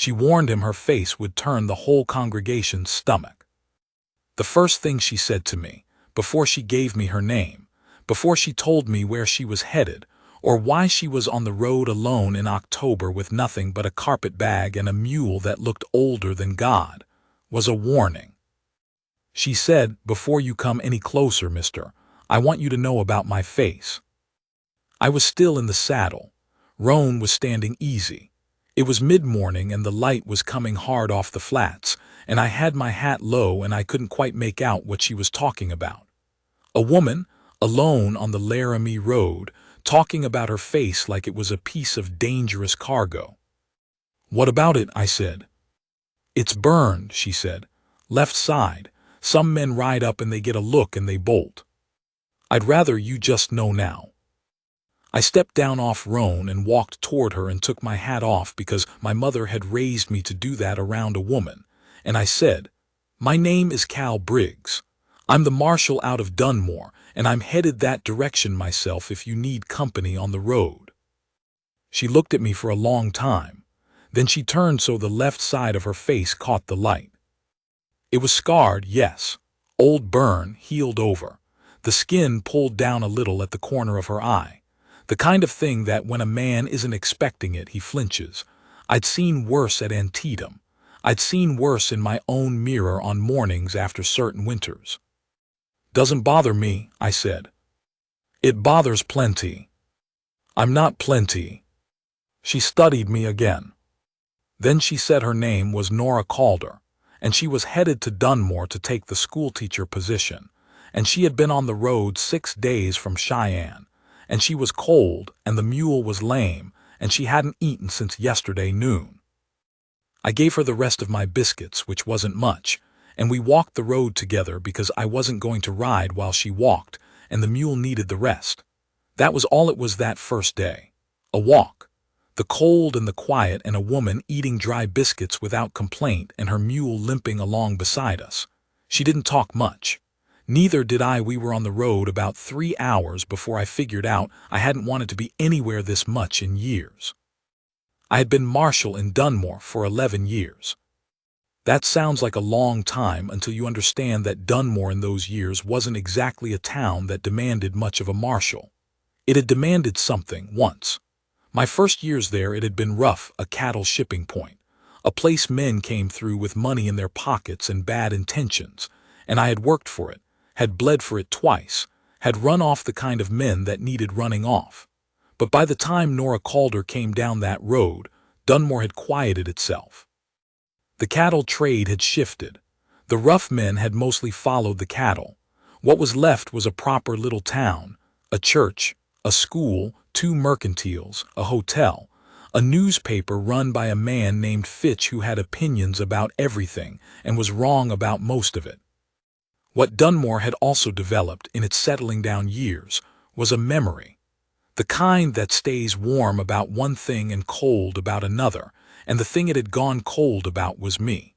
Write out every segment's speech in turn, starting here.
She warned him her face would turn the whole congregation's stomach. The first thing she said to me, before she gave me her name, before she told me where she was headed, or why she was on the road alone in October with nothing but a carpet bag and a mule that looked older than God, was a warning. She said, "Before you come any closer, mister, I want you to know about my face." I was still in the saddle. Roan was standing easy. It was mid-morning and the light was coming hard off the flats, and I had my hat low and I couldn't quite make out what she was talking about. A woman, alone on the Laramie Road, talking about her face like it was a piece of dangerous cargo. "What about it?" I said. "It's burned," she said. "Left side. Some men ride up and they get a look and they bolt. I'd rather you just know now." I stepped down off Roan and walked toward her and took my hat off because my mother had raised me to do that around a woman, and I said, "My name is Cal Briggs. I'm the marshal out of Dunmore, and I'm headed that direction myself if you need company on the road." She looked at me for a long time. Then she turned so the left side of her face caught the light. It was scarred, yes. Old burn, healed over. The skin pulled down a little at the corner of her eye. The kind of thing that when a man isn't expecting it, he flinches. I'd seen worse at Antietam. I'd seen worse in my own mirror on mornings after certain winters. "Doesn't bother me," I said. "It bothers plenty." "I'm not plenty." She studied me again. Then she said her name was Nora Calder, and she was headed to Dunmore to take the schoolteacher position, and she had been on the road 6 days from Cheyenne, and she was cold, and the mule was lame, and she hadn't eaten since yesterday noon. I gave her the rest of my biscuits, which wasn't much, and we walked the road together because I wasn't going to ride while she walked, and the mule needed the rest. That was all it was that first day. A walk. The cold and the quiet and a woman eating dry biscuits without complaint and her mule limping along beside us. She didn't talk much. Neither did I. We were on the road about 3 hours before I figured out I hadn't wanted to be anywhere this much in years. I had been marshal in Dunmore for 11 years. That sounds like a long time until you understand that Dunmore in those years wasn't exactly a town that demanded much of a marshal. It had demanded something once. My first years there it had been rough, a cattle shipping point, a place men came through with money in their pockets and bad intentions, and I had worked for it, had bled for it twice, had run off the kind of men that needed running off. But by the time Nora Calder came down that road, Dunmore had quieted itself. The cattle trade had shifted. The rough men had mostly followed the cattle. What was left was a proper little town, a church, a school, 2 mercantiles, a hotel, a newspaper run by a man named Fitch who had opinions about everything and was wrong about most of it. What Dunmore had also developed in its settling down years was a memory. The kind that stays warm about one thing and cold about another, and the thing it had gone cold about was me.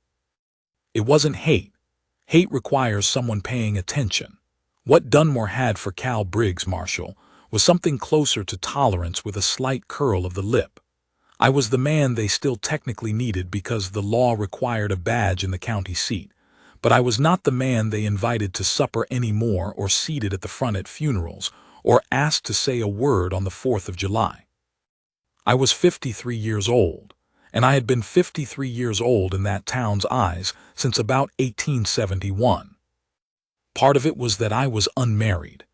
It wasn't hate. Hate requires someone paying attention. What Dunmore had for Cal Briggs, Marshal, was something closer to tolerance with a slight curl of the lip. I was the man they still technically needed because the law required a badge in the county seat, but I was not the man they invited to supper anymore or seated at the front at funerals or asked to say a word on the 4th of July. I was 53 years old, and I had been 53 years old in that town's eyes since about 1871. Part of it was that I was unmarried.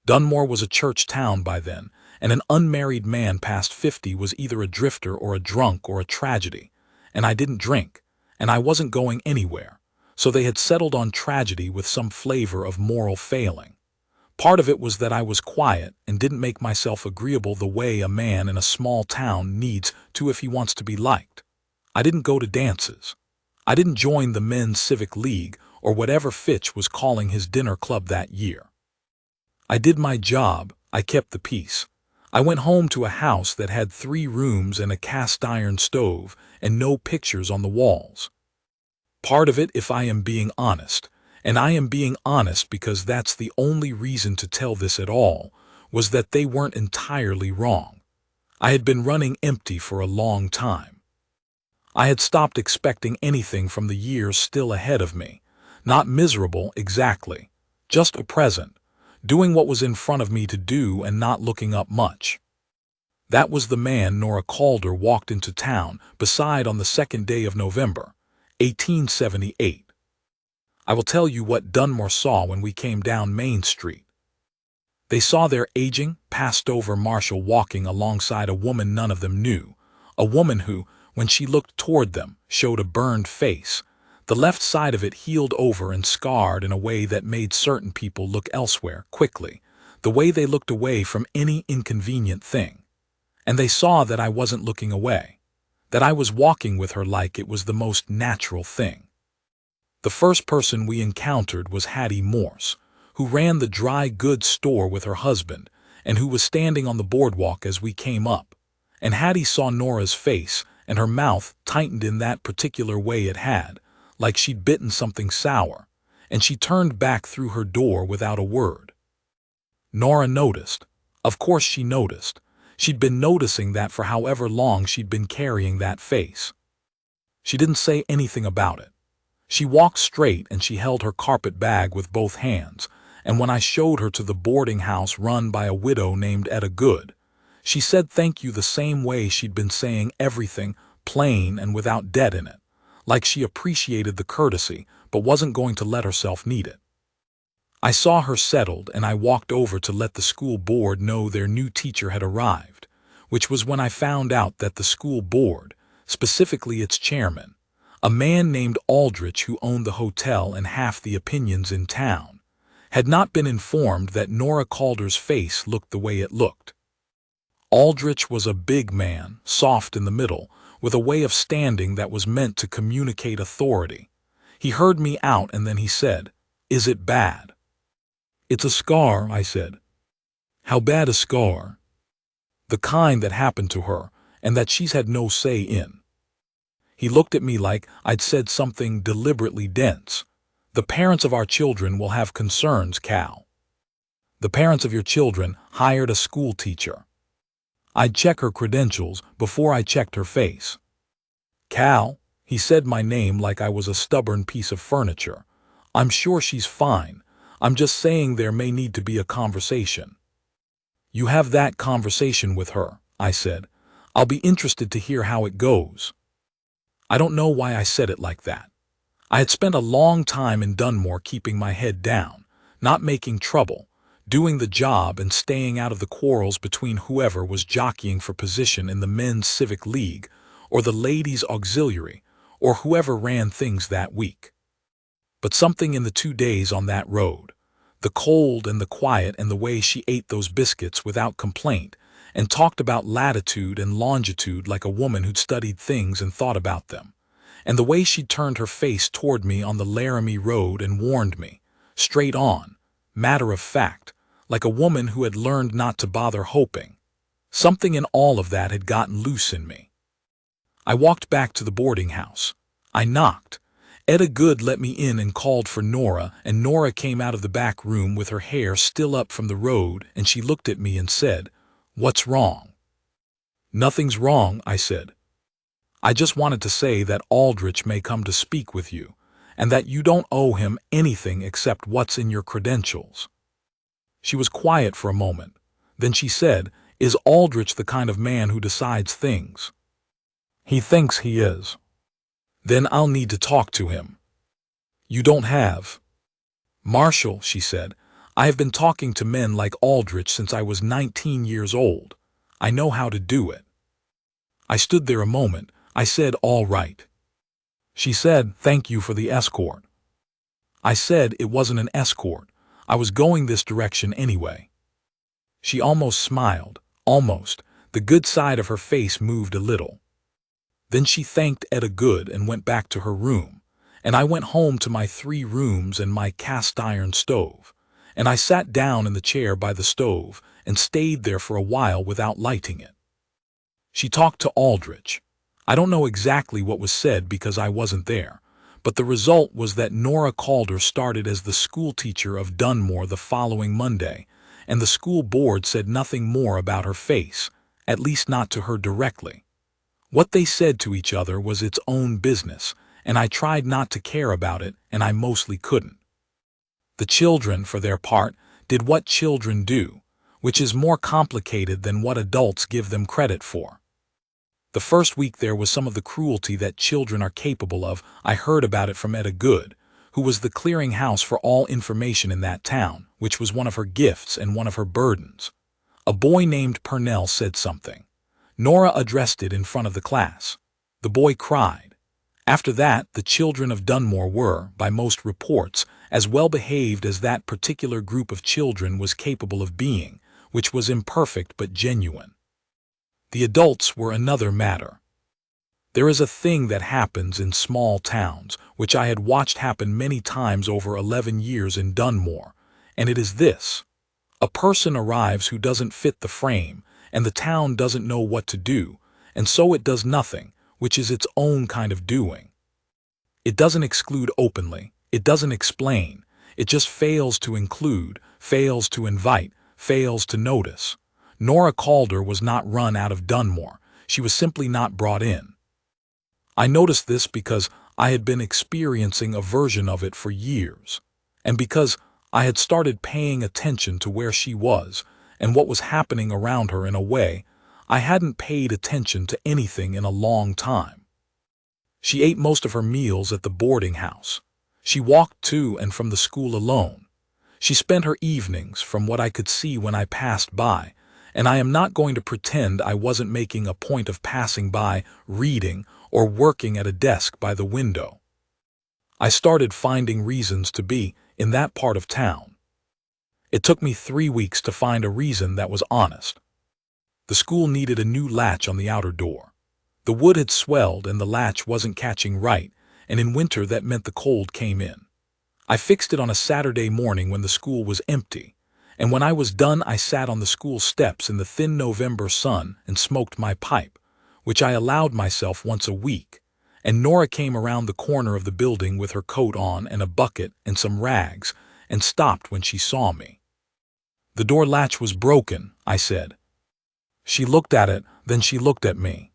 Dunmore was a church town by then, and an unmarried man past 50 was either a drifter or a drunk or a tragedy, and I didn't drink, and I wasn't going anywhere, so they had settled on tragedy with some flavor of moral failing. Part of it was that I was quiet and didn't make myself agreeable the way a man in a small town needs to if he wants to be liked. I didn't go to dances. I didn't join the Men's Civic League or whatever Fitch was calling his dinner club that year. I did my job. I kept the peace. I went home to a house that had 3 rooms and a cast-iron stove and no pictures on the walls. Part of it, if I am being honest, and I am being honest because that's the only reason to tell this at all, was that they weren't entirely wrong. I had been running empty for a long time. I had stopped expecting anything from the years still ahead of me. Not miserable, exactly. Just a present, doing what was in front of me to do and not looking up much. That was the man Nora Calder walked into town beside on the 2nd day of November, 1878. I will tell you what Dunmore saw when we came down Main Street. They saw their aging, passed-over Marshal walking alongside a woman none of them knew, a woman who, when she looked toward them, showed a burned face, the left side of it healed over and scarred in a way that made certain people look elsewhere quickly, the way they looked away from any inconvenient thing. And they saw that I wasn't looking away, that I was walking with her like it was the most natural thing. The first person we encountered was Hattie Morse, who ran the dry goods store with her husband and who was standing on the boardwalk as we came up. And Hattie saw Nora's face, and her mouth tightened in that particular way it had, like she'd bitten something sour, and she turned back through her door without a word. Nora noticed. Of course she noticed. She'd been noticing that for however long she'd been carrying that face. She didn't say anything about it. She walked straight and she held her carpet bag with both hands, and when I showed her to the boarding house run by a widow named Etta Good, she said thank you the same way she'd been saying everything, plain and without debt in it, like she appreciated the courtesy but wasn't going to let herself need it. I saw her settled and I walked over to let the school board know their new teacher had arrived, which was when I found out that the school board, specifically its chairman, a man named Aldrich who owned the hotel and half the opinions in town, had not been informed that Nora Calder's face looked the way it looked. Aldrich was a big man, soft in the middle, with a way of standing that was meant to communicate authority. He heard me out and then he said, "Is it bad?" "It's a scar," I said. "How bad a scar?" "The kind that happened to her, and that she's had no say in." He looked at me like I'd said something deliberately dense. "The parents of our children will have concerns, Cal." "The parents of your children hired a school teacher." "I'd check her credentials before I checked her face." "Cal," he said my name like I was a stubborn piece of furniture, "I'm sure she's fine. I'm just saying there may need to be a conversation." "You have that conversation with her," I said. "I'll be interested to hear how it goes." I don't know why I said it like that. I had spent a long time in Dunmore keeping my head down, not making trouble, doing the job and staying out of the quarrels between whoever was jockeying for position in the men's civic league or the ladies' auxiliary or whoever ran things that week. But something in the 2 days on that road, the cold and the quiet and the way she ate those biscuits without complaint and talked about latitude and longitude like a woman who'd studied things and thought about them, and the way she turned her face toward me on the Laramie Road and warned me, straight on, matter of fact, like a woman who had learned not to bother hoping. Something in all of that had gotten loose in me. I walked back to the boarding house. I knocked. Etta Good let me in and called for Nora, and Nora came out of the back room with her hair still up from the road, and she looked at me and said, "What's wrong?" "Nothing's wrong," I said. "I just wanted to say that Aldrich may come to speak with you, and that you don't owe him anything except what's in your credentials." She was quiet for a moment. Then she said, "Is Aldrich the kind of man who decides things?" "He thinks he is." "Then I'll need to talk to him." "You don't have." "Marshall," she said, "I have been talking to men like Aldrich since I was 19 years old. I know how to do it." I stood there a moment. I said, "All right." She said, "Thank you for the escort." I said it wasn't an escort. I was going this direction anyway. She almost smiled, almost. The good side of her face moved a little. Then she thanked Etta Good and went back to her room, and I went home to my 3 rooms and my cast-iron stove, and I sat down in the chair by the stove and stayed there for a while without lighting it. She talked to Aldrich. I don't know exactly what was said because I wasn't there, but the result was that Nora Calder started as the school teacher of Dunmore the following Monday, and the school board said nothing more about her face, at least not to her directly. What they said to each other was its own business, and I tried not to care about it, and I mostly couldn't. The children, for their part, did what children do, which is more complicated than what adults give them credit for. The first week there was some of the cruelty that children are capable of. I heard about it from Etta Good, who was the clearinghouse for all information in that town, which was one of her gifts and one of her burdens. A boy named Purnell said something. Nora addressed it in front of the class. The boy cried. After that, the children of Dunmore were, by most reports, as well behaved as that particular group of children was capable of being, which was imperfect but genuine. The adults were another matter. There is a thing that happens in small towns, which I had watched happen many times over 11 years in Dunmore, and it is this. A person arrives who doesn't fit the frame, and the town doesn't know what to do, and so it does nothing, which is its own kind of doing. It doesn't exclude openly, it doesn't explain, it just fails to include, fails to invite, fails to notice. Nora Calder was not run out of Dunmore, she was simply not brought in. I noticed this because I had been experiencing a version of it for years, and because I had started paying attention to where she was and what was happening around her in a way I hadn't paid attention to anything in a long time. She ate most of her meals at the boarding house. She walked to and from the school alone. She spent her evenings, from what I could see when I passed by, and I am not going to pretend I wasn't making a point of passing by, reading, or working at a desk by the window. I started finding reasons to be in that part of town. It took me 3 weeks to find a reason that was honest. The school needed a new latch on the outer door. The wood had swelled and the latch wasn't catching right, and in winter that meant the cold came in. I fixed it on a Saturday morning when the school was empty, and when I was done I sat on the school steps in the thin November sun and smoked my pipe, which I allowed myself once a week, and Nora came around the corner of the building with her coat on and a bucket and some rags, and stopped when she saw me. "The door latch was broken," I said. She looked at it, then she looked at me.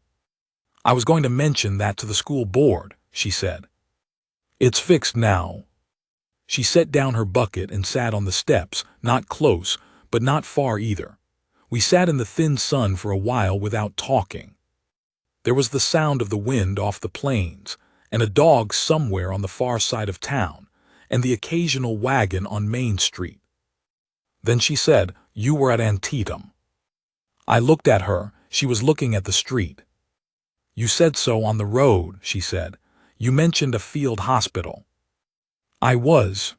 "I was going to mention that to the school board," she said. "It's fixed now." She set down her bucket and sat on the steps, not close, but not far either. We sat in the thin sun for a while without talking. There was the sound of the wind off the plains, and a dog somewhere on the far side of town, and the occasional wagon on Main Street. Then she said, "You were at Antietam." I looked at her. She was looking at the street. "You said so on the road," she said. "You mentioned a field hospital." "I was.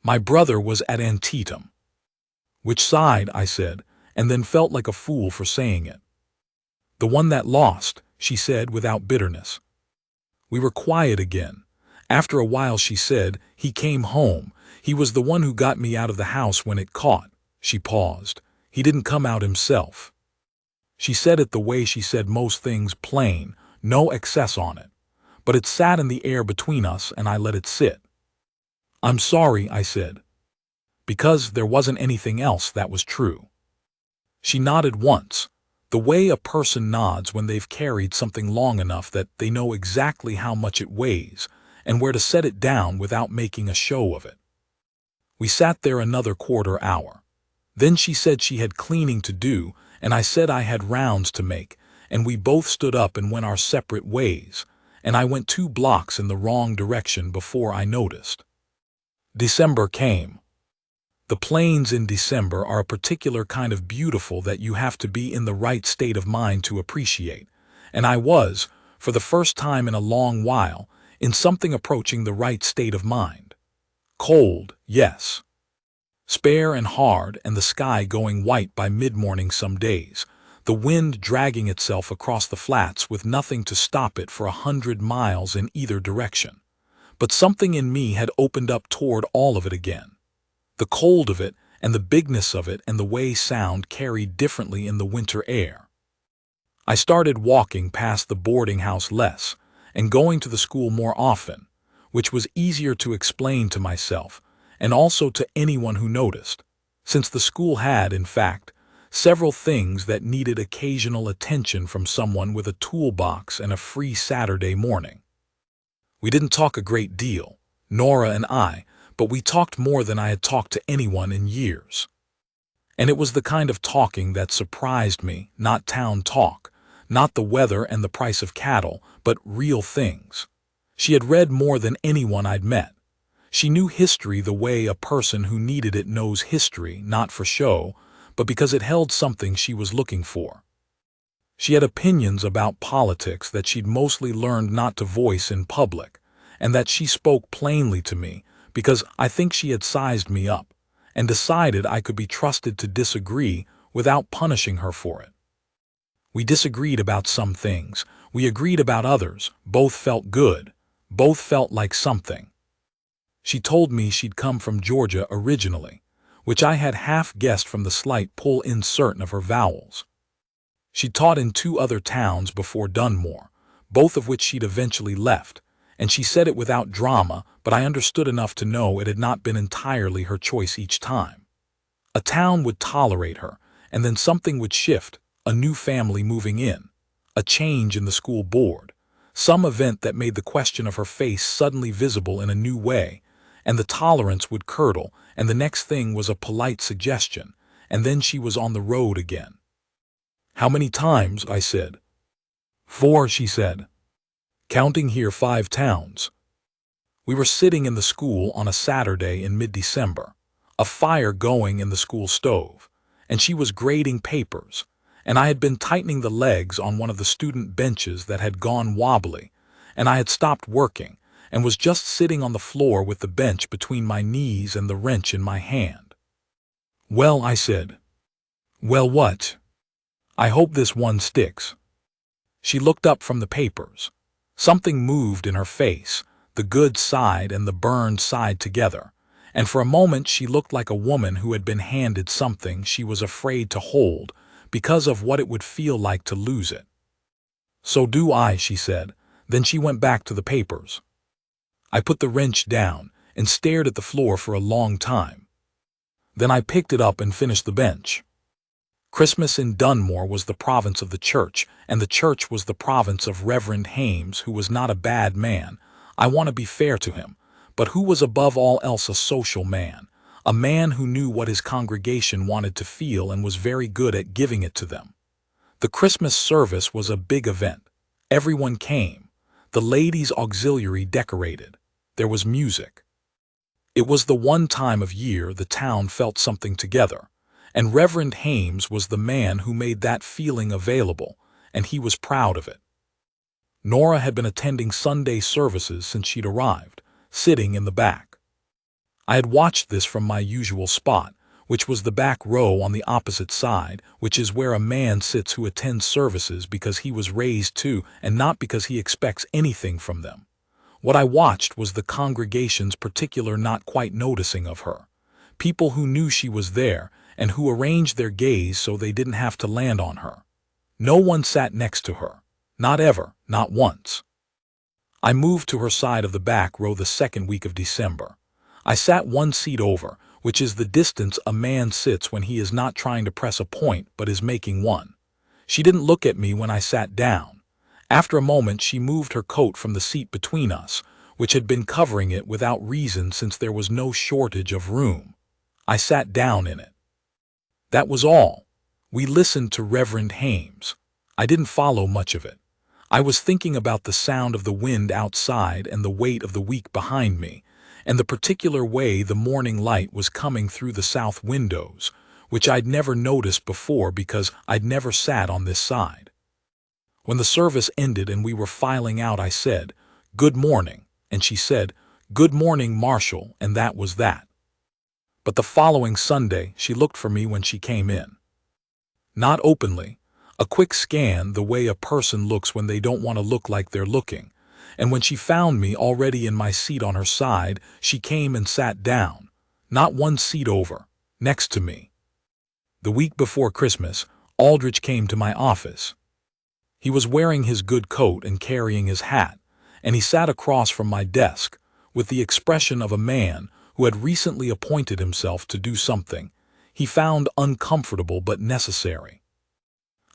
My brother was at Antietam." "Which side?" I said, and then felt like a fool for saying it. "The one that lost," she said without bitterness. We were quiet again. After a while she said, "He came home. He was the one who got me out of the house when it caught." She paused. "He didn't come out himself." She said it the way she said most things, plain, no excess on it. But it sat in the air between us and I let it sit. "I'm sorry," I said. Because there wasn't anything else that was true. She nodded once, the way a person nods when they've carried something long enough that they know exactly how much it weighs and where to set it down without making a show of it. We sat there another quarter hour. Then she said she had cleaning to do, and I said I had rounds to make, and we both stood up and went our separate ways, and I went 2 blocks in the wrong direction before I noticed. December came. The plains in December are a particular kind of beautiful that you have to be in the right state of mind to appreciate, and I was, for the first time in a long while, in something approaching the right state of mind. Cold, yes. Spare and hard, and the sky going white by mid-morning some days, the wind dragging itself across the flats with nothing to stop it for 100 miles in either direction. But something in me had opened up toward all of it again. The cold of it, and the bigness of it, and the way sound carried differently in the winter air. I started walking past the boarding house less, and going to the school more often, which was easier to explain to myself, and also to anyone who noticed, since the school had, in fact, Several things that needed occasional attention from someone with a toolbox and a free Saturday morning. We didn't talk a great deal, Nora and I, but we talked more than I had talked to anyone in years. And it was the kind of talking that surprised me, not town talk, not the weather and the price of cattle, but real things. She had read more than anyone I'd met. She knew history the way a person who needed it knows history, not for show, but because it held something she was looking for. She had opinions about politics that she'd mostly learned not to voice in public, and that she spoke plainly to me because I think she had sized me up and decided I could be trusted to disagree without punishing her for it. We disagreed about some things, we agreed about others, both felt good, both felt like something. She told me she'd come from Georgia originally, which I had half guessed from the slight pull in certain of her vowels. She taught in 2 other towns before Dunmore, both of which she'd eventually left, and she said it without drama, but I understood enough to know it had not been entirely her choice each time. A town would tolerate her, and then something would shift, a new family moving in, a change in the school board, some event that made the question of her face suddenly visible in a new way, and the tolerance would curdle, and the next thing was a polite suggestion, and then she was on the road again. "How many times?" I said. "4," she said. "Counting here 5 towns." We were sitting in the school on a Saturday in mid-December, a fire going in the school stove, and she was grading papers, and I had been tightening the legs on one of the student benches that had gone wobbly, and I had stopped working and was just sitting on the floor with the bench between my knees and the wrench in my hand. "Well," I said. "Well, what?" "I hope this one sticks." She looked up from the papers. Something moved in her face, the good side and the burned side together, and for a moment she looked like a woman who had been handed something she was afraid to hold because of what it would feel like to lose it. "So do I," she said. Then she went back to the papers. I put the wrench down and stared at the floor for a long time. Then I picked it up and finished the bench. Christmas in Dunmore was the province of the church, and the church was the province of Reverend Hames, who was not a bad man, I want to be fair to him, but who was above all else a social man, a man who knew what his congregation wanted to feel and was very good at giving it to them. The Christmas service was a big event. Everyone came. The ladies' auxiliary decorated. There was music. It was the one time of year the town felt something together, and Reverend Hames was the man who made that feeling available, and he was proud of it. Nora had been attending Sunday services since she'd arrived, sitting in the back. I had watched this from my usual spot, which was the back row on the opposite side, which is where a man sits who attends services because he was raised to and not because he expects anything from them. What I watched was the congregation's particular not quite noticing of her, people who knew she was there and who arranged their gaze so they didn't have to land on her. No one sat next to her, not ever, not once. I moved to her side of the back row the second week of December. I sat 1 seat over, which is the distance a man sits when he is not trying to press a point but is making one. She didn't look at me when I sat down. After a moment she moved her coat from the seat between us, which had been covering it without reason since there was no shortage of room. I sat down in it. That was all. We listened to Reverend Hames. I didn't follow much of it. I was thinking about the sound of the wind outside and the weight of the week behind me, and the particular way the morning light was coming through the south windows, which I'd never noticed before because I'd never sat on this side. When the service ended and we were filing out, I said, "Good morning," and she said, "Good morning, Marshall," and that was that. But the following Sunday she looked for me when she came in. Not openly, a quick scan the way a person looks when they don't want to look like they're looking, and when she found me already in my seat on her side, she came and sat down, not 1 seat over, next to me. The week before Christmas, Aldrich came to my office. He was wearing his good coat and carrying his hat, and he sat across from my desk, with the expression of a man who had recently appointed himself to do something. he found uncomfortable but necessary.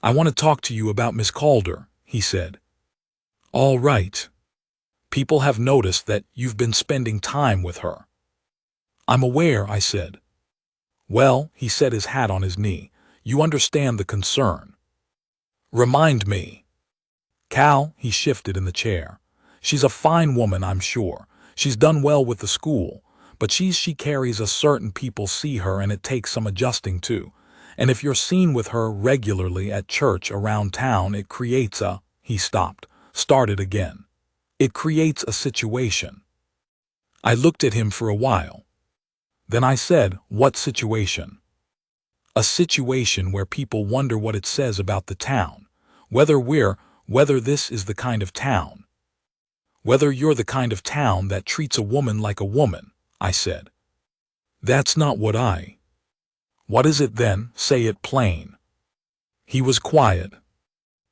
"I want to talk to you about Miss Calder," he said. "All right. People have noticed that you've been spending time with her." "I'm aware," I said. "Well," he set his hat on his knee, "you understand the concern." "Remind me." "Cal," he shifted in the chair. "She's a fine woman, I'm sure. She's done well with the school, but she carries a certain people see her and it takes some adjusting to. And if you're seen with her regularly at church around town, it creates a—" He stopped, started again. "It creates a situation." I looked at him for a while. Then I said, "What situation?" "A situation where people wonder what it says about the town. Whether this is the kind of town. Whether you're the kind of town that treats a woman like a woman," I said. "That's not what I—" "What is it then? Say it plain." He was quiet.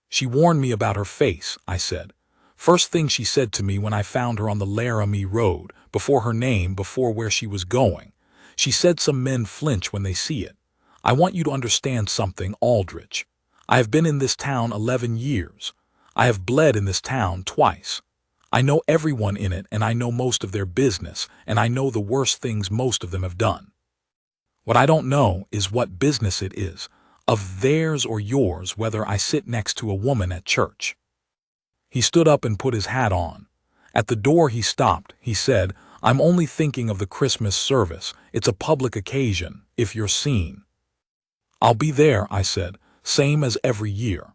"She warned me about her face," I said. "First thing she said to me when I found her on the Laramie Road, before her name, before where she was going. She said some men flinch when they see it. I want you to understand something, Aldrich. I have been in this town 11 years. I have bled in this town twice. I know everyone in it, and I know most of their business, and I know the worst things most of them have done. What I don't know is what business it is, of theirs or yours, whether I sit next to a woman at church." He stood up and put his hat on. At the door he stopped. He said, "I'm only thinking of the Christmas service. It's a public occasion, if you're seen." "I'll be there," I said, "same as every year."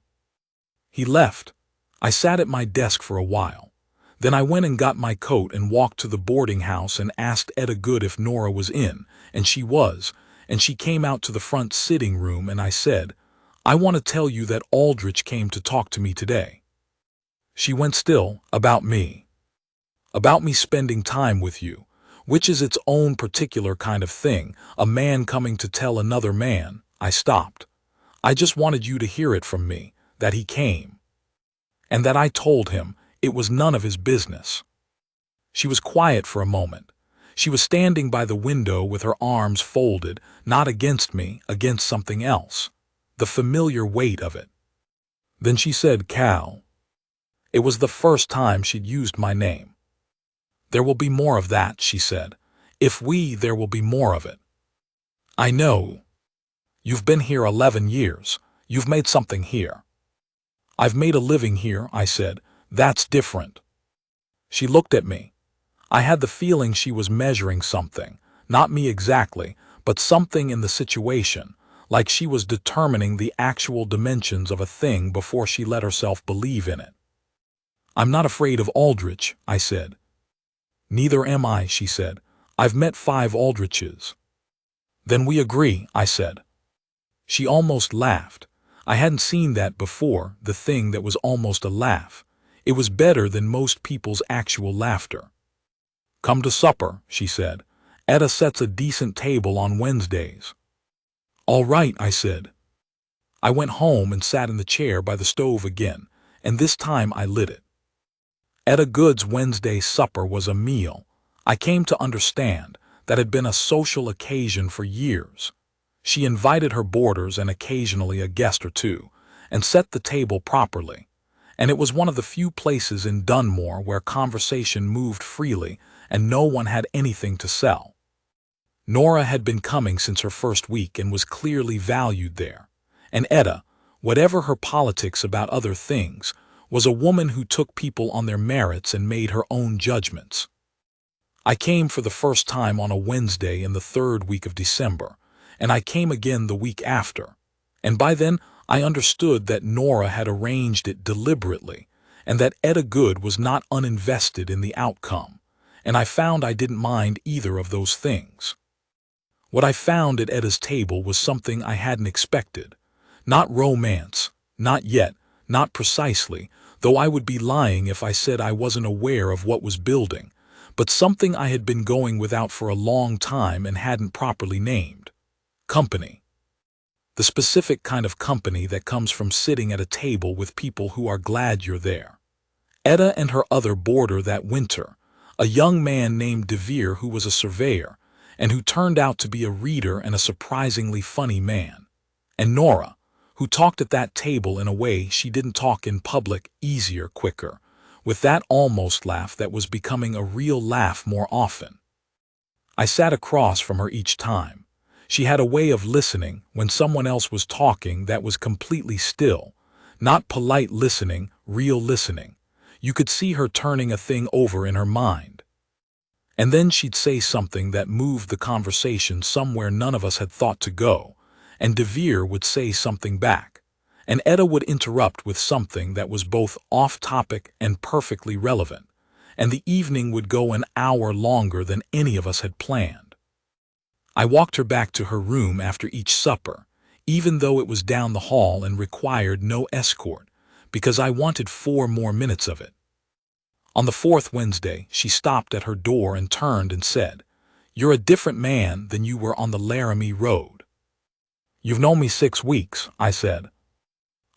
He left. I sat at my desk for a while. Then I went and got my coat and walked to the boarding house and asked Etta Good if Nora was in, and she was, and she came out to the front sitting room, and I said, "I want to tell you that Aldrich came to talk to me today." She went still. "About me." "About me spending time with you, which is its own particular kind of thing, a man coming to tell another man." I stopped. "I just wanted you to hear it from me, that he came. And that I told him it was none of his business." She was quiet for a moment. She was standing by the window with her arms folded, not against me, against something else. The familiar weight of it. Then she said, "Cal." It was the first time she'd used my name. "There will be more of that," she said. There will be more of it." "I know. You've been here 11 years. You've made something here." "I've made a living here," I said. "That's different." She looked at me. I had the feeling she was measuring something, not me exactly, but something in the situation, like she was determining the actual dimensions of a thing before she let herself believe in it. "I'm not afraid of Aldrich," I said. "Neither am I," she said. "I've met 5 Aldriches." "Then we agree," I said. She almost laughed. I hadn't seen that before, the thing that was almost a laugh. It was better than most people's actual laughter. "Come to supper," she said. "Etta sets a decent table on Wednesdays." "All right," I said. I went home and sat in the chair by the stove again, and this time I lit it. Etta Good's Wednesday supper was a meal. I came to understand that had been a social occasion for years. She invited her boarders and occasionally a guest or two, and set the table properly. And it was one of the few places in Dunmore where conversation moved freely and no one had anything to sell. Nora had been coming since her first week and was clearly valued there. And Etta, whatever her politics about other things, was a woman who took people on their merits and made her own judgments. I came for the first time on a Wednesday in the 3rd week of December, and I came again the week after. And by then I understood that Nora had arranged it deliberately, and that Etta Good was not uninvested in the outcome, and I found I didn't mind either of those things. What I found at Etta's table was something I hadn't expected. Not romance, not yet, not precisely, though I would be lying if I said I wasn't aware of what was building, but something I had been going without for a long time and hadn't properly named. Company. The specific kind of company that comes from sitting at a table with people who are glad you're there. Etta and her other boarder that winter, a young man named DeVere who was a surveyor, and who turned out to be a reader and a surprisingly funny man. And Nora, who talked at that table in a way she didn't talk in public, easier, quicker, with that almost laugh that was becoming a real laugh more often. I sat across from her each time. She had a way of listening when someone else was talking that was completely still, not polite listening, real listening. You could see her turning a thing over in her mind. And then she'd say something that moved the conversation somewhere none of us had thought to go, and Devere would say something back, and Etta would interrupt with something that was both off-topic and perfectly relevant, and the evening would go an hour longer than any of us had planned. I walked her back to her room after each supper, even though it was down the hall and required no escort, because I wanted 4 more minutes of it. On the 4th Wednesday, she stopped at her door and turned and said, "You're a different man than you were on the Laramie Road." "You've known me 6 weeks, I said.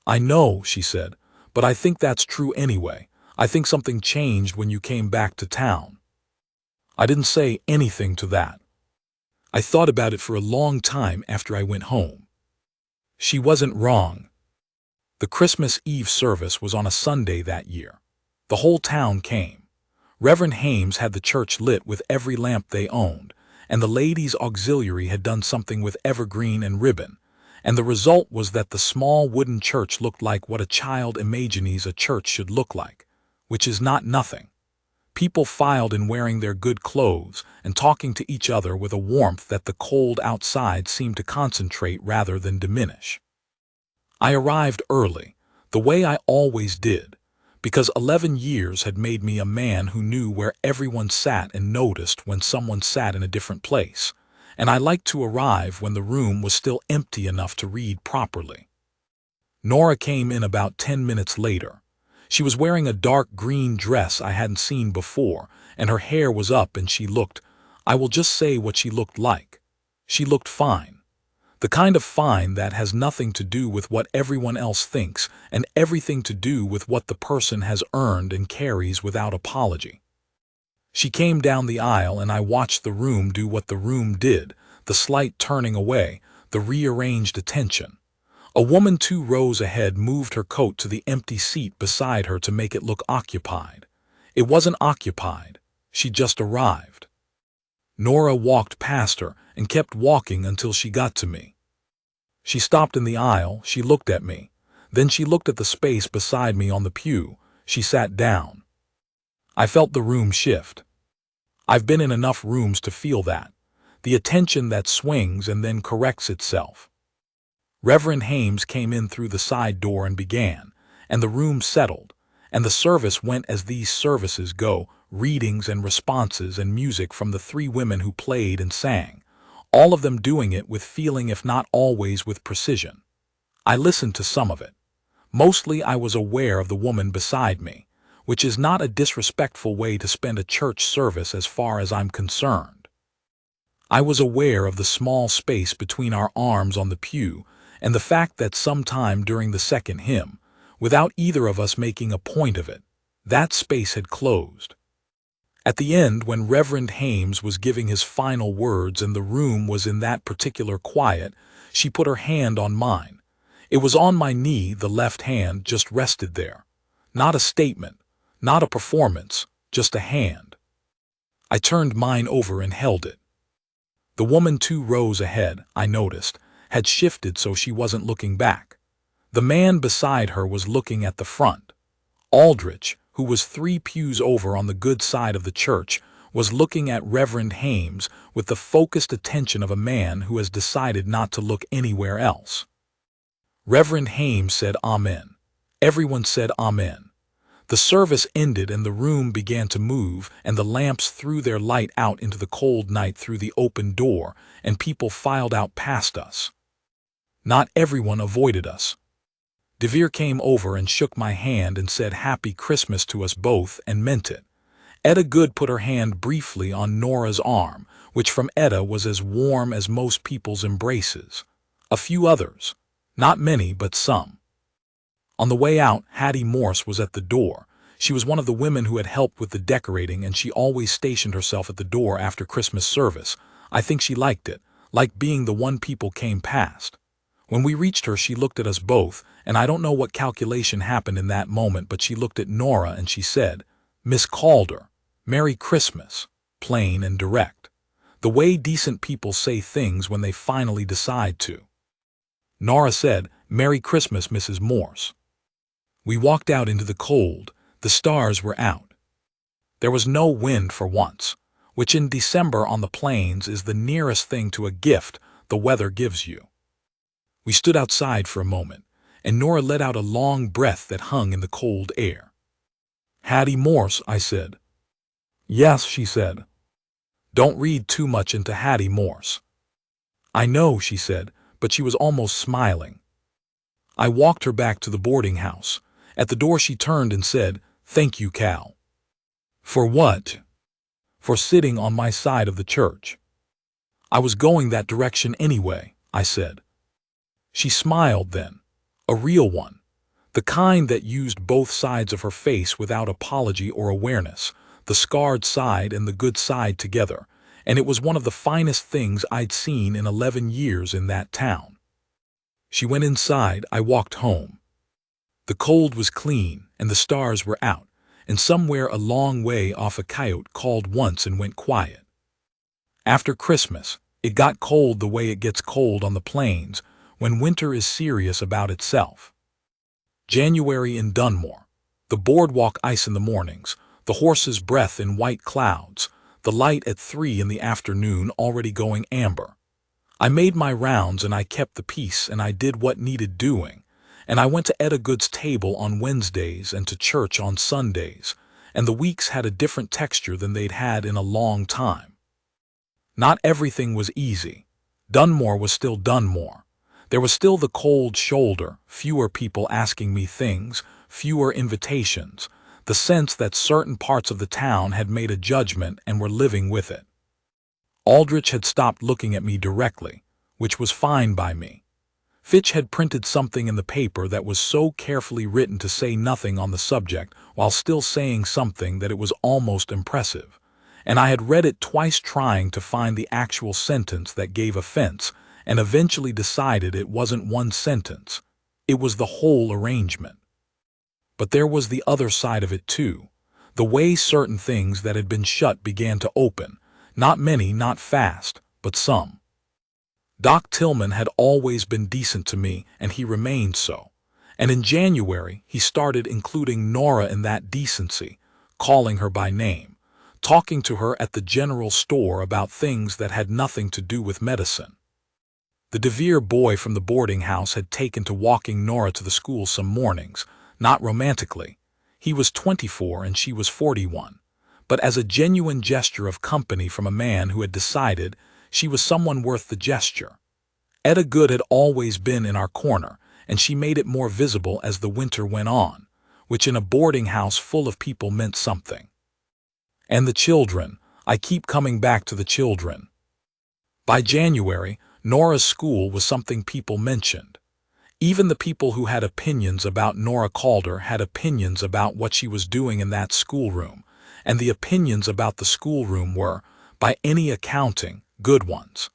"I know," she said, "but I think that's true anyway. I think something changed when you came back to town." I didn't say anything to that. I thought about it for a long time after I went home. She wasn't wrong. The Christmas Eve service was on a Sunday that year. The whole town came. Reverend Hames had the church lit with every lamp they owned, and the ladies' auxiliary had done something with evergreen and ribbon, and the result was that the small wooden church looked like what a child imagines a church should look like, which is not nothing. People filed in wearing their good clothes and talking to each other with a warmth that the cold outside seemed to concentrate rather than diminish. I arrived early, the way I always did, because 11 years had made me a man who knew where everyone sat and noticed when someone sat in a different place, and I liked to arrive when the room was still empty enough to read properly. Nora came in about 10 minutes later. She was wearing a dark green dress I hadn't seen before, and her hair was up, and she looked, I will just say what she looked like. She looked fine. The kind of fine that has nothing to do with what everyone else thinks and everything to do with what the person has earned and carries without apology. She came down the aisle and I watched the room do what the room did, the slight turning away, the rearranged attention. A woman 2 rows ahead moved her coat to the empty seat beside her to make it look occupied. It wasn't occupied. She just arrived. Nora walked past her and kept walking until she got to me. She stopped in the aisle, she looked at me. Then she looked at the space beside me on the pew. She sat down. I felt the room shift. I've been in enough rooms to feel that. The attention that swings and then corrects itself. Reverend Hames came in through the side door and began, and the room settled, and the service went as these services go, readings and responses and music from the 3 women who played and sang, all of them doing it with feeling if not always with precision. I listened to some of it. Mostly I was aware of the woman beside me, which is not a disrespectful way to spend a church service as far as I'm concerned. I was aware of the small space between our arms on the pew and the fact that sometime during the second hymn, without either of us making a point of it, that space had closed. At the end, when Reverend Hames was giving his final words and the room was in that particular quiet, she put her hand on mine. It was on my knee, the left hand just rested there. Not a statement, not a performance, just a hand. I turned mine over and held it. The woman 2 rows ahead, I noticed, had shifted so she wasn't looking back. The man beside her was looking at the front. Aldrich, who was 3 pews over on the good side of the church, was looking at Reverend Hames with the focused attention of a man who has decided not to look anywhere else. Reverend Hames said Amen. Everyone said Amen. The service ended and the room began to move, and the lamps threw their light out into the cold night through the open door, and people filed out past us. Not everyone avoided us. Devere came over and shook my hand and said Happy Christmas to us both, and meant it. Etta Good put her hand briefly on Nora's arm, which from Etta was as warm as most people's embraces. A few others. Not many, but some. On the way out, Hattie Morse was at the door. She was one of the women who had helped with the decorating, and she always stationed herself at the door after Christmas service. I think she liked it, like being the one people came past. When we reached her, she looked at us both, and I don't know what calculation happened in that moment, but she looked at Nora and she said, "Miss Calder, Merry Christmas," plain and direct. The way decent people say things when they finally decide to. Nora said, "Merry Christmas, Mrs. Morse." We walked out into the cold. The stars were out. There was no wind for once, which in December on the plains is the nearest thing to a gift the weather gives you. We stood outside for a moment, and Nora let out a long breath that hung in the cold air. "Hattie Morse," I said. "Yes," she said. "Don't read too much into Hattie Morse." "I know," she said, but she was almost smiling. I walked her back to the boarding house. At the door she turned and said, "Thank you, Cal." "For what?" "For sitting on my side of the church." "I was going that direction anyway," I said. She smiled then, a real one, the kind that used both sides of her face without apology or awareness, the scarred side and the good side together, and it was one of the finest things I'd seen in 11 years in that town. She went inside. I walked home. The cold was clean, and the stars were out, and somewhere a long way off a coyote called once and went quiet. After Christmas, it got cold the way it gets cold on the plains when winter is serious about itself. January in Dunmore. The boardwalk ice in the mornings, the horse's breath in white clouds, the light at 3 in the afternoon already going amber. I made my rounds and I kept the peace and I did what needed doing, and I went to Etta Good's table on Wednesdays and to church on Sundays, and the weeks had a different texture than they'd had in a long time. Not everything was easy. Dunmore was still Dunmore. There was still the cold shoulder, fewer people asking me things, fewer invitations, the sense that certain parts of the town had made a judgment and were living with it. Aldrich had stopped looking at me directly, which was fine by me. Fitch had printed something in the paper that was so carefully written to say nothing on the subject while still saying something that it was almost impressive, and I had read it twice trying to find the actual sentence that gave offense, and eventually decided it wasn't one sentence, it was the whole arrangement. But there was the other side of it too, the way certain things that had been shut began to open, not many, not fast, but some. Doc Tillman had always been decent to me, and he remained so, and in January he started including Nora in that decency, calling her by name, talking to her at the general store about things that had nothing to do with medicine. The DeVere boy from the boarding house had taken to walking Nora to the school some mornings, not romantically. He was 24 and she was 41, but as a genuine gesture of company from a man who had decided she was someone worth the gesture. Etta Good had always been in our corner, and she made it more visible as the winter went on, which in a boarding house full of people meant something. And the children, I keep coming back to the children. By January, Nora's school was something people mentioned. Even the people who had opinions about Nora Calder had opinions about what she was doing in that schoolroom, and the opinions about the schoolroom were, by any accounting, good ones.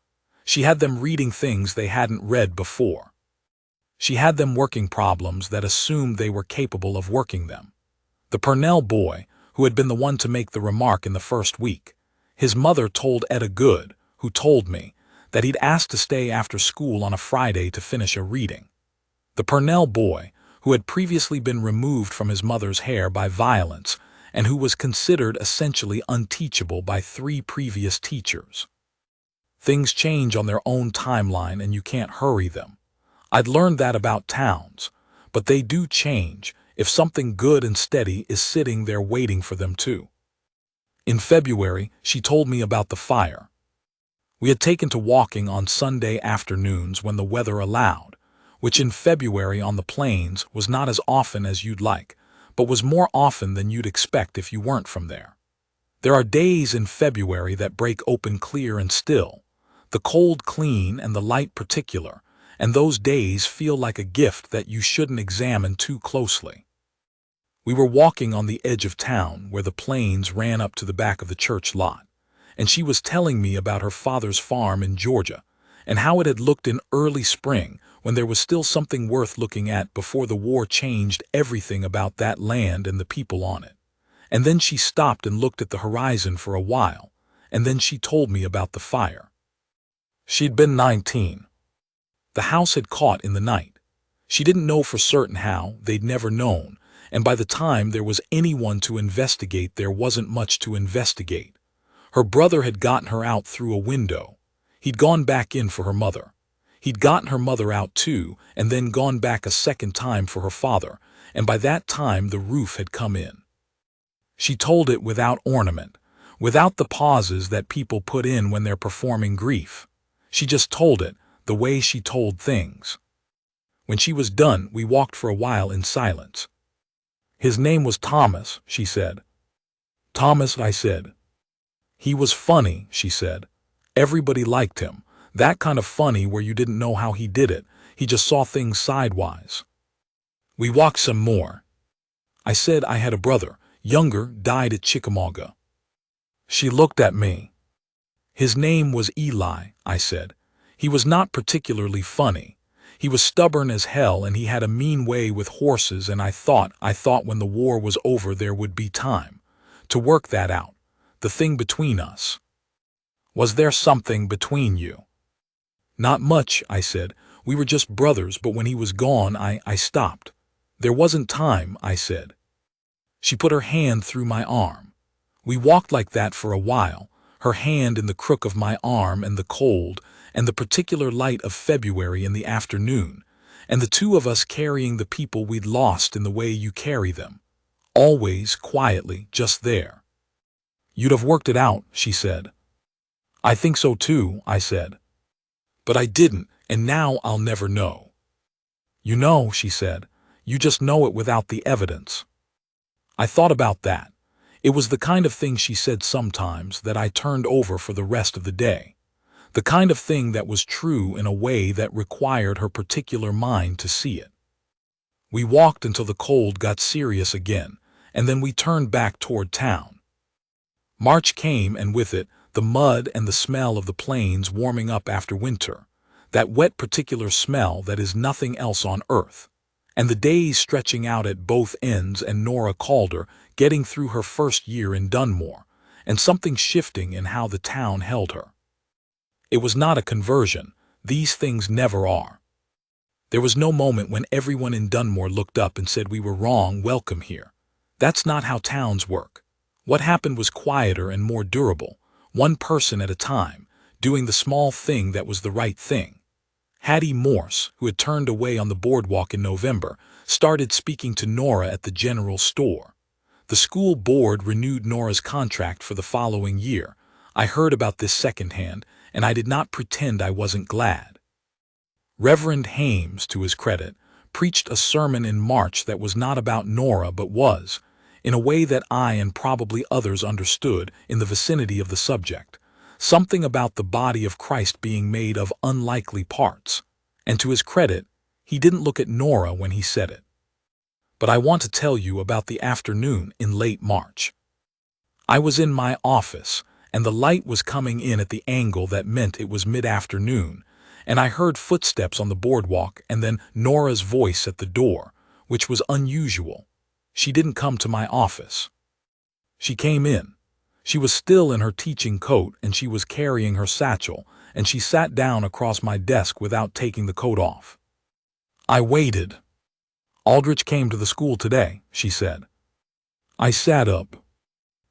She had them reading things they hadn't read before. She had them working problems that assumed they were capable of working them. The Purnell boy, who had been the one to make the remark in the first week, his mother told Etta Good, who told me, that he'd asked to stay after school on a Friday to finish a reading. The Purnell boy, who had previously been removed from his mother's hair by violence and who was considered essentially unteachable by 3 previous teachers. Things change on their own timeline and you can't hurry them. I'd learned that about towns, but they do change if something good and steady is sitting there waiting for them too. In February, she told me about the fire. We had taken to walking on Sunday afternoons when the weather allowed, which in February on the plains was not as often as you'd like, but was more often than you'd expect if you weren't from there. There are days in February that break open clear and still, the cold clean and the light particular, and those days feel like a gift that you shouldn't examine too closely. We were walking on the edge of town where the plains ran up to the back of the church lot, and she was telling me about her father's farm in Georgia, and how it had looked in early spring when there was still something worth looking at before the war changed everything about that land and the people on it. And then she stopped and looked at the horizon for a while, and then she told me about the fire. She'd been 19. The house had caught in the night. She didn't know for certain how, they'd never known, and by the time there was anyone to investigate, there wasn't much to investigate. Her brother had gotten her out through a window. He'd gone back in for her mother. He'd gotten her mother out too, and then gone back a second time for her father, and by that time the roof had come in. She told it without ornament, without the pauses that people put in when they're performing grief. She just told it, the way she told things. When she was done, we walked for a while in silence. His name was Thomas, she said. Thomas, I said. He was funny, she said. Everybody liked him. That kind of funny where you didn't know how he did it. He just saw things sidewise. We walked some more. I said I had a brother, younger, died at Chickamauga. She looked at me. His name was Eli, I said. He was not particularly funny. He was stubborn as hell, and he had a mean way with horses, and I thought when the war was over there would be time to work that out, the thing between us. Was there something between you? Not much, I said. We were just brothers, but when he was gone, I stopped. There wasn't time, I said. She put her hand through my arm. We walked like that for a while, her hand in the crook of my arm, and the cold, and the particular light of February in the afternoon, and the two of us carrying the people we'd lost in the way you carry them. Always, quietly, just there. You'd have worked it out, she said. I think so too, I said. But I didn't, and now I'll never know. You know, she said, you just know it without the evidence. I thought about that. It was the kind of thing she said sometimes that I turned over for the rest of the day. The kind of thing that was true in a way that required her particular mind to see it. We walked until the cold got serious again, and then we turned back toward town. March came, and with it, the mud and the smell of the plains warming up after winter, that wet particular smell that is nothing else on earth, and the days stretching out at both ends, and Nora Calder getting through her first year in Dunmore, and something shifting in how the town held her. It was not a conversion. These things never are. There was no moment when everyone in Dunmore looked up and said we were wrong, welcome here. That's not how towns work. What happened was quieter and more durable, one person at a time, doing the small thing that was the right thing. Hattie Morse, who had turned away on the boardwalk in November, started speaking to Nora at the general store. The school board renewed Nora's contract for the following year. I heard about this secondhand, and I did not pretend I wasn't glad. Reverend Hames, to his credit, preached a sermon in March that was not about Nora but was, in a way that I and probably others understood, in the vicinity of the subject, something about the body of Christ being made of unlikely parts, and to his credit, he didn't look at Nora when he said it. But I want to tell you about the afternoon in late March. I was in my office, and the light was coming in at the angle that meant it was mid-afternoon, and I heard footsteps on the boardwalk and then Nora's voice at the door, which was unusual. She didn't come to my office. She came in. She was still in her teaching coat, and she was carrying her satchel, and she sat down across my desk without taking the coat off. I waited. Aldrich came to the school today, she said. I sat up.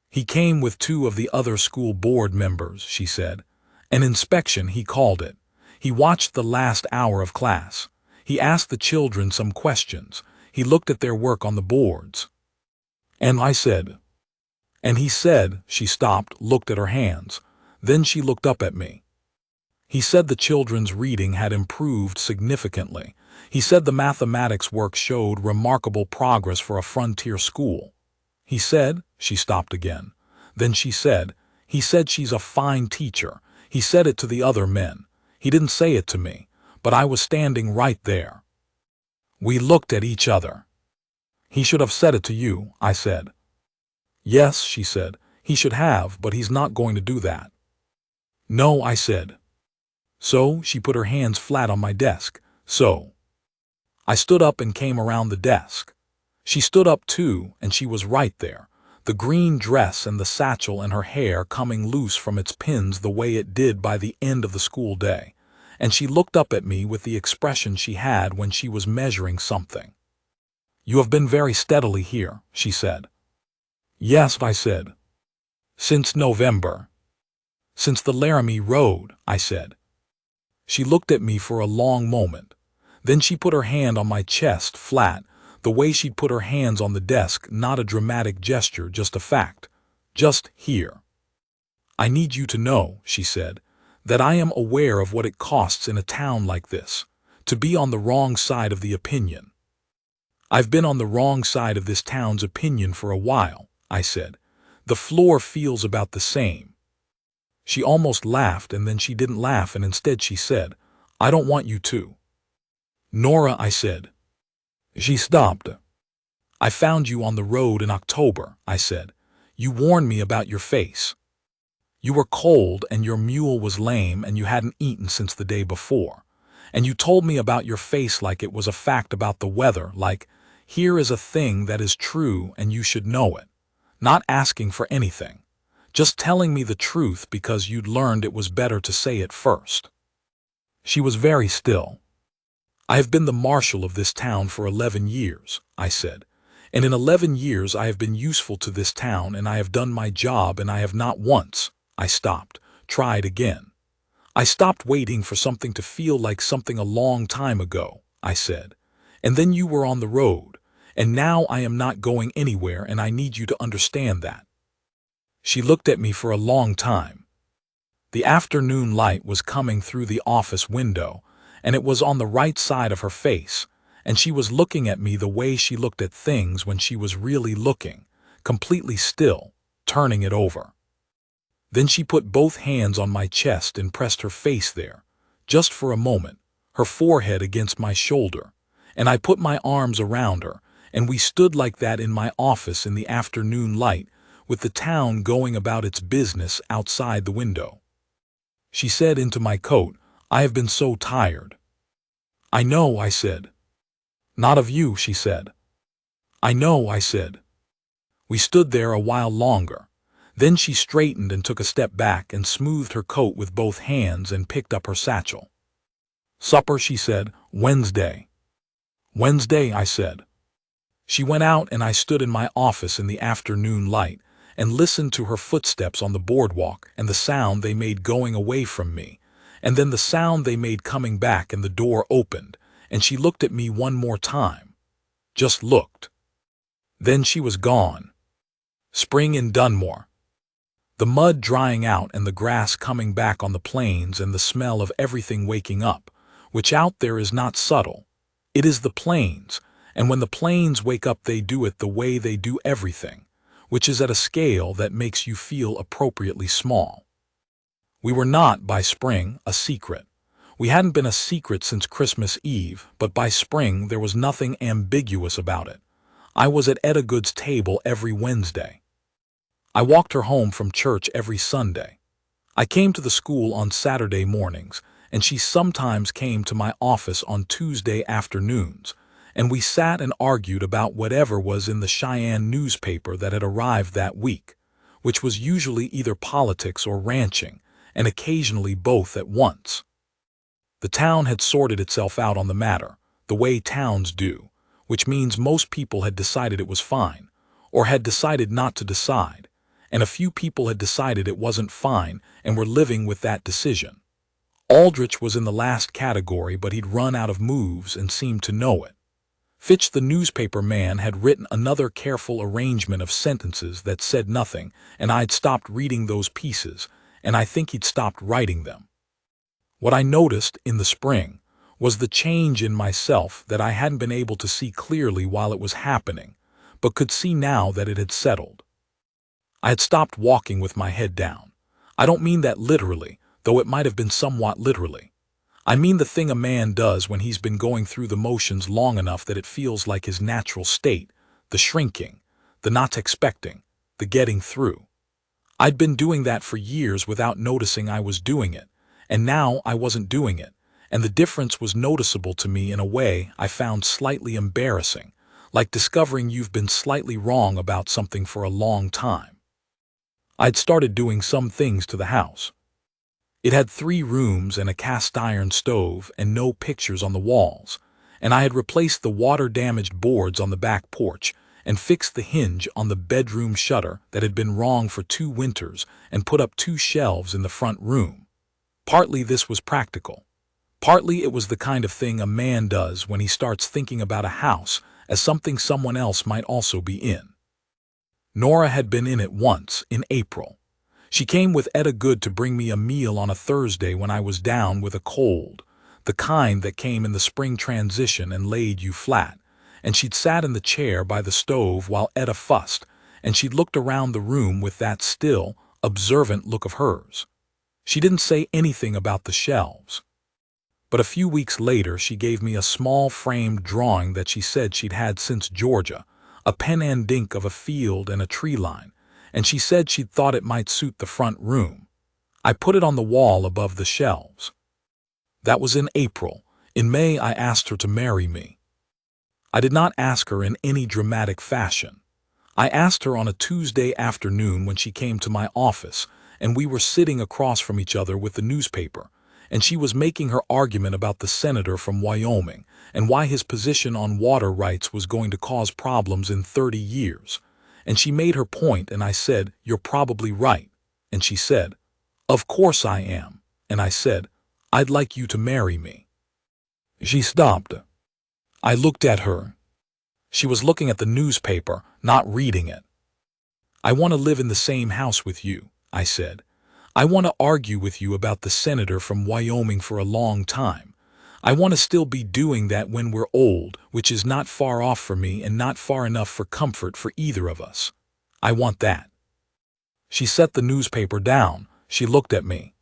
He came with two of the other school board members, she said. An inspection, he called it. He watched the last hour of class. He asked the children some questions. He looked at their work on the boards. And I said, and he said, she stopped, looked at her hands. Then she looked up at me. He said the children's reading had improved significantly. He said the mathematics work showed remarkable progress for a frontier school. He said, she stopped again. Then she said, he said she's a fine teacher. He said it to the other men. He didn't say it to me, but I was standing right there. We looked at each other. He should have said it to you, I said. Yes, she said. He should have, but he's not going to do that. No, I said. So she put her hands flat on my desk. So I stood up and came around the desk. She stood up too, and she was right there, the green dress and the satchel and her hair coming loose from its pins the way it did by the end of the school day. And she looked up at me with the expression she had when she was measuring something. You have been very steadily here, she said. Yes, I said. Since November. Since the Laramie Road, I said. She looked at me for a long moment. Then she put her hand on my chest, flat, the way she'd put her hands on the desk, not a dramatic gesture, just a fact. Just here. I need you to know, she said, that I am aware of what it costs in a town like this, to be on the wrong side of the opinion. I've been on the wrong side of this town's opinion for a while, I said. The floor feels about the same. She almost laughed, and then she didn't laugh, and instead she said, I don't want you to. Nora, I said. She stopped. I found you on the road in October, I said. You warned me about your face. You were cold and your mule was lame and you hadn't eaten since the day before. And you told me about your face like it was a fact about the weather, like, here is a thing that is true and you should know it. Not asking for anything. Just telling me the truth because you'd learned it was better to say it first. She was very still. I have been the marshal of this town for 11 years, I said. And in 11 years I have been useful to this town and I have done my job and I have not once, I stopped, tried again. I stopped waiting for something to feel like something a long time ago, I said. And then you were on the road, and now I am not going anywhere and I need you to understand that. She looked at me for a long time. The afternoon light was coming through the office window, and it was on the right side of her face, and she was looking at me the way she looked at things when she was really looking, completely still, turning it over. Then she put both hands on my chest and pressed her face there, just for a moment, her forehead against my shoulder, and I put my arms around her, and we stood like that in my office in the afternoon light, with the town going about its business outside the window. She said into my coat, I have been so tired. I know, I said. Not of you, she said. I know, I said. We stood there a while longer. Then she straightened and took a step back and smoothed her coat with both hands and picked up her satchel. Supper, she said. Wednesday. Wednesday, I said. She went out and I stood in my office in the afternoon light and listened to her footsteps on the boardwalk and the sound they made going away from me, and then the sound they made coming back, and the door opened, and she looked at me one more time. Just looked. Then she was gone. Spring in Dunmore. The mud drying out and the grass coming back on the plains and the smell of everything waking up, which out there is not subtle. It is the plains, and when the plains wake up they do it the way they do everything, which is at a scale that makes you feel appropriately small. We were not, by spring, a secret. We hadn't been a secret since Christmas Eve, but by spring there was nothing ambiguous about it. I was at Etta Good's table every Wednesday. I walked her home from church every Sunday. I came to the school on Saturday mornings, and she sometimes came to my office on Tuesday afternoons, and we sat and argued about whatever was in the Cheyenne newspaper that had arrived that week, which was usually either politics or ranching, and occasionally both at once. The town had sorted itself out on the matter, the way towns do, which means most people had decided it was fine, or had decided not to decide, and a few people had decided it wasn't fine and were living with that decision. Aldrich was in the last category, but he'd run out of moves and seemed to know it. Fitch, the newspaper man, had written another careful arrangement of sentences that said nothing, and I'd stopped reading those pieces, and I think he'd stopped writing them. What I noticed in the spring was the change in myself that I hadn't been able to see clearly while it was happening, but could see now that it had settled. I had stopped walking with my head down. I don't mean that literally, though it might have been somewhat literally. I mean the thing a man does when he's been going through the motions long enough that it feels like his natural state, the shrinking, the not expecting, the getting through. I'd been doing that for years without noticing I was doing it, and now I wasn't doing it, and the difference was noticeable to me in a way I found slightly embarrassing, like discovering you've been slightly wrong about something for a long time. I'd started doing some things to the house. It had 3 rooms and a cast-iron stove and no pictures on the walls, and I had replaced the water-damaged boards on the back porch and fixed the hinge on the bedroom shutter that had been wrong for 2 winters and put up 2 shelves in the front room. Partly this was practical. Partly it was the kind of thing a man does when he starts thinking about a house as something someone else might also be in. Nora had been in it once, in April. She came with Etta Good to bring me a meal on a Thursday when I was down with a cold, the kind that came in the spring transition and laid you flat, and she'd sat in the chair by the stove while Etta fussed, and she'd looked around the room with that still, observant look of hers. She didn't say anything about the shelves. But a few weeks later she gave me a small framed drawing that she said she'd had since Georgia, a pen and ink of a field and a tree line, and she said she'd thought it might suit the front room. I put it on the wall above the shelves. That was in April. In May I asked her to marry me. I did not ask her in any dramatic fashion. I asked her on a Tuesday afternoon when she came to my office, and we were sitting across from each other with the newspaper, and she was making her argument about the senator from Wyoming and why his position on water rights was going to cause problems in 30 years. And she made her point, and I said, "You're probably right." And she said, "Of course I am." And I said, "I'd like you to marry me." She stopped. I looked at her. She was looking at the newspaper, not reading it. "I want to live in the same house with you," I said. "I want to argue with you about the senator from Wyoming for a long time. I want to still be doing that when we're old, which is not far off for me and not far enough for comfort for either of us. I want that." She set the newspaper down. She looked at me.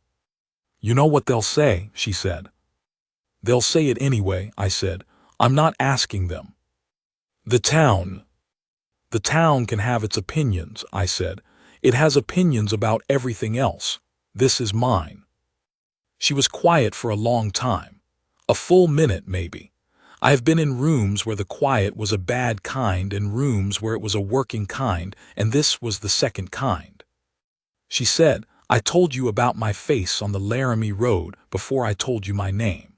"You know what they'll say," she said. "They'll say it anyway," I said. "I'm not asking them." The town can have its opinions," I said. "It has opinions about everything else. This is mine." She was quiet for a long time. A full minute, maybe. I have been in rooms where the quiet was a bad kind and rooms where it was a working kind, and this was the second kind. She said, "I told you about my face on the Laramie Road before I told you my name."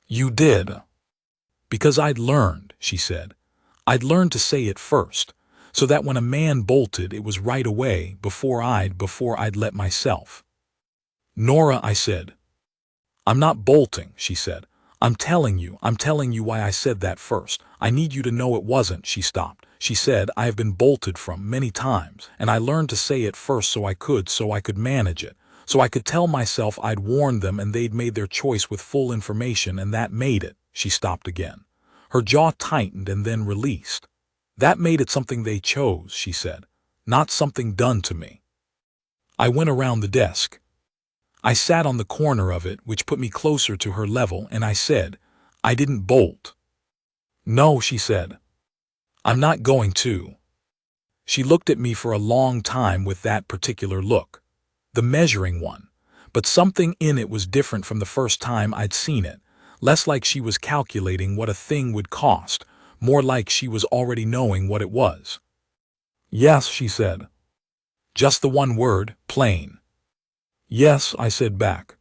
"You did." "Because I'd learned," she said. "I'd learned to say it first, so that when a man bolted it was right away before I'd let myself." "Nora," I said. "I'm not bolting," she said. I'm telling you why I said that first. I need you to know it wasn't." She stopped. She said, "I have been bolted from many times, and I learned to say it first so I could manage it, so I could tell myself I'd warned them and they'd made their choice with full information, and that made it." She stopped again. Her jaw tightened and then released. "That made it something they chose," she said, "not something done to me." I went around the desk. I sat on the corner of it, which put me closer to her level, and I said, "I didn't bolt." "No," she said. "I'm not going to." She looked at me for a long time with that particular look, the measuring one, but something in it was different from the first time I'd seen it, less like she was calculating what a thing would cost, more like she was already knowing what it was. "Yes," she said. Just the one word, plain. "Yes," I said back.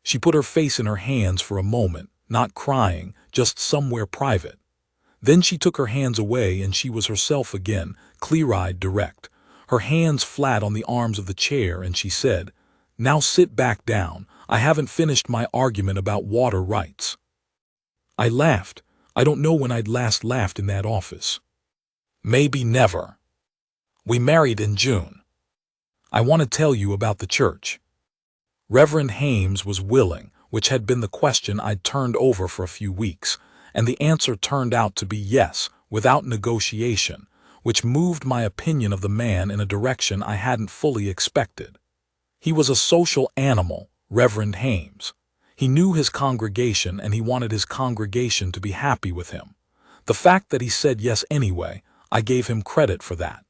She put her face in her hands for a moment, not crying, just somewhere private. Then she took her hands away and she was herself again, clear-eyed, direct, her hands flat on the arms of the chair, and she said, "Now sit back down. I haven't finished my argument about water rights." I laughed. I don't know when I'd last laughed in that office. Maybe never. We married in June. I want to tell you about the church. Reverend Hames was willing, which had been the question I'd turned over for a few weeks, and the answer turned out to be yes, without negotiation, which moved my opinion of the man in a direction I hadn't fully expected. He was a social animal, Reverend Hames. He knew his congregation and he wanted his congregation to be happy with him. The fact that he said yes anyway, I gave him credit for that.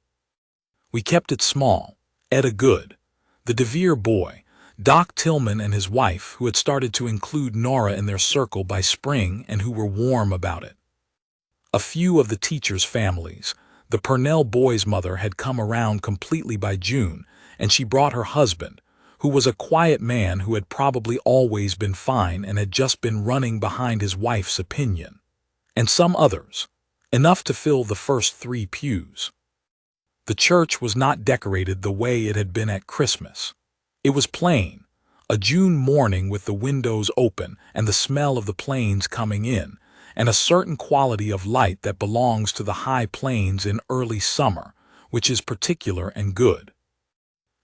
We kept it small. Etta Good, the DeVere boy, Doc Tillman and his wife, who had started to include Nora in their circle by spring and who were warm about it. A few of the teachers' families. The Purnell boy's mother had come around completely by June, and she brought her husband, who was a quiet man who had probably always been fine and had just been running behind his wife's opinion, and some others, enough to fill the first 3 pews. The church was not decorated the way it had been at Christmas. It was plain, a June morning with the windows open and the smell of the planes coming in, and a certain quality of light that belongs to the high plains in early summer, which is particular and good.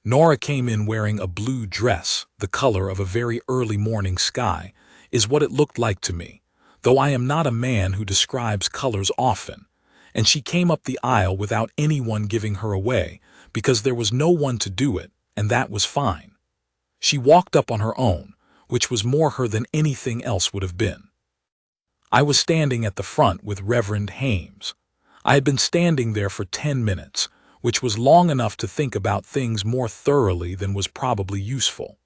Nora came in wearing a blue dress, the color of a very early morning sky, is what it looked like to me, though I am not a man who describes colors often, and she came up the aisle without anyone giving her away, because there was no one to do it, and that was fine. She walked up on her own, which was more her than anything else would have been. I was standing at the front with Reverend Hames. I had been standing there for 10 minutes, which was long enough to think about things more thoroughly than was probably useful.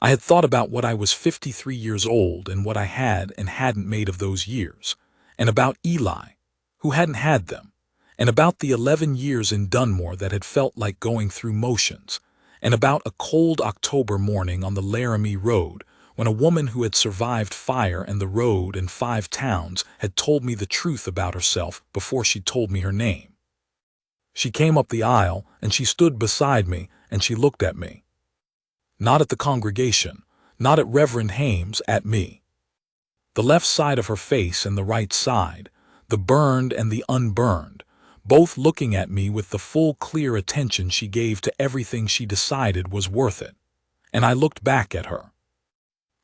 I had thought about what I was 53 years old and what I had and hadn't made of those years, and about Eli, who hadn't had them, and about the 11 years in Dunmore that had felt like going through motions, and about a cold October morning on the Laramie Road when a woman who had survived fire and the road and 5 towns had told me the truth about herself before she told me her name. She came up the aisle, and she stood beside me, and she looked at me. Not at the congregation, not at Reverend Hames, at me. The left side of her face and the right side, the burned and the unburned, both looking at me with the full clear attention she gave to everything she decided was worth it. And I looked back at her.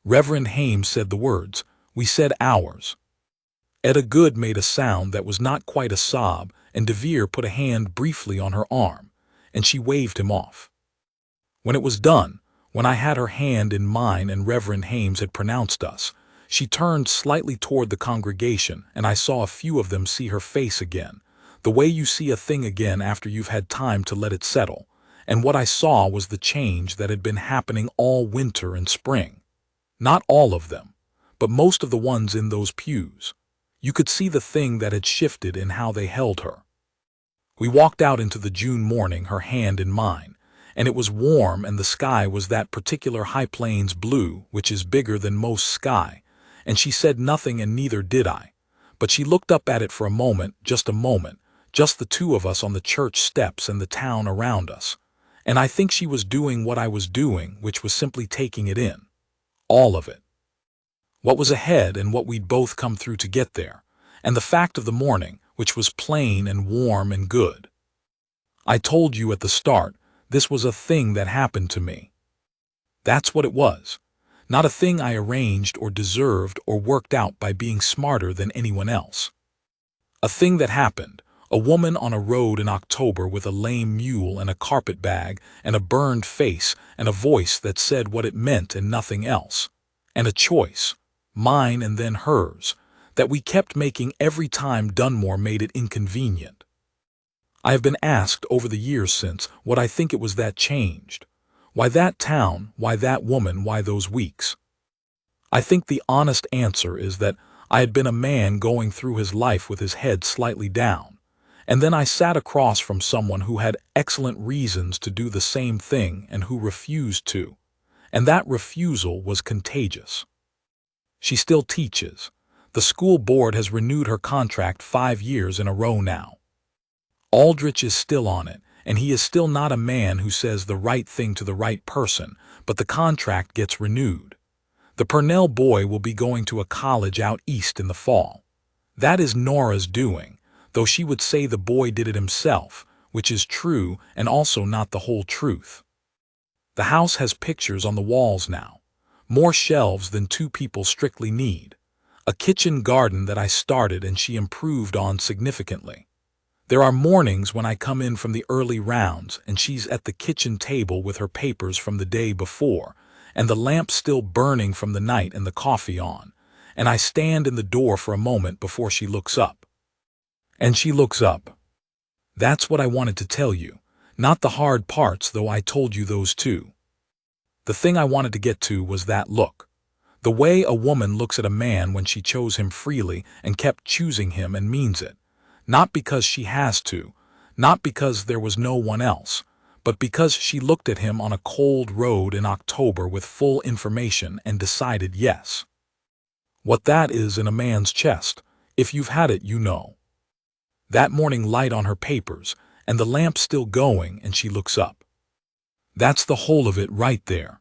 Reverend Hames said the words, "We said ours." Etta Good made a sound that was not quite a sob, and DeVere put a hand briefly on her arm, and she waved him off. When it was done, when I had her hand in mine and Reverend Hames had pronounced us, she turned slightly toward the congregation, and I saw a few of them see her face again, the way you see a thing again after you've had time to let it settle, and what I saw was the change that had been happening all winter and spring. Not all of them, but most of the ones in those pews. You could see the thing that had shifted in how they held her. We walked out into the June morning, her hand in mine, and it was warm and the sky was that particular high plains blue which is bigger than most sky, and she said nothing and neither did I, but she looked up at it for a moment, just the 2 of us on the church steps and the town around us, and I think she was doing what I was doing, which was simply taking it in. All of it. What was ahead and what we'd both come through to get there, and the fact of the morning, which was plain and warm and good. I told you at the start, this was a thing that happened to me. That's what it was. Not a thing I arranged or deserved or worked out by being smarter than anyone else. A thing that happened, a woman on a road in October with a lame mule and a carpet bag and a burned face and a voice that said what it meant and nothing else, and a choice, mine and then hers, that we kept making every time Dunmore made it inconvenient. I have been asked over the years since what I think it was that changed. Why that town, why that woman, why those weeks? I think the honest answer is that I had been a man going through his life with his head slightly down, and then I sat across from someone who had excellent reasons to do the same thing and who refused to, and that refusal was contagious. She still teaches. The school board has renewed her contract 5 years in a row now. Aldrich is still on it, and he is still not a man who says the right thing to the right person, but the contract gets renewed. The Purnell boy will be going to a college out east in the fall. That is Nora's doing, though she would say the boy did it himself, which is true and also not the whole truth. The house has pictures on the walls now, more shelves than 2 people strictly need. A kitchen garden that I started and she improved on significantly. There are mornings when I come in from the early rounds and she's at the kitchen table with her papers from the day before, and the lamp still burning from the night and the coffee on, and I stand in the door for a moment before she looks up. And she looks up. That's what I wanted to tell you. Not the hard parts, though I told you those too. The thing I wanted to get to was that look. The way a woman looks at a man when she chose him freely and kept choosing him and means it. Not because she has to, not because there was no one else, but because she looked at him on a cold road in October with full information and decided yes. What that is in a man's chest, if you've had it, you know. That morning light on her papers, and the lamp still going, and she looks up. That's the whole of it right there.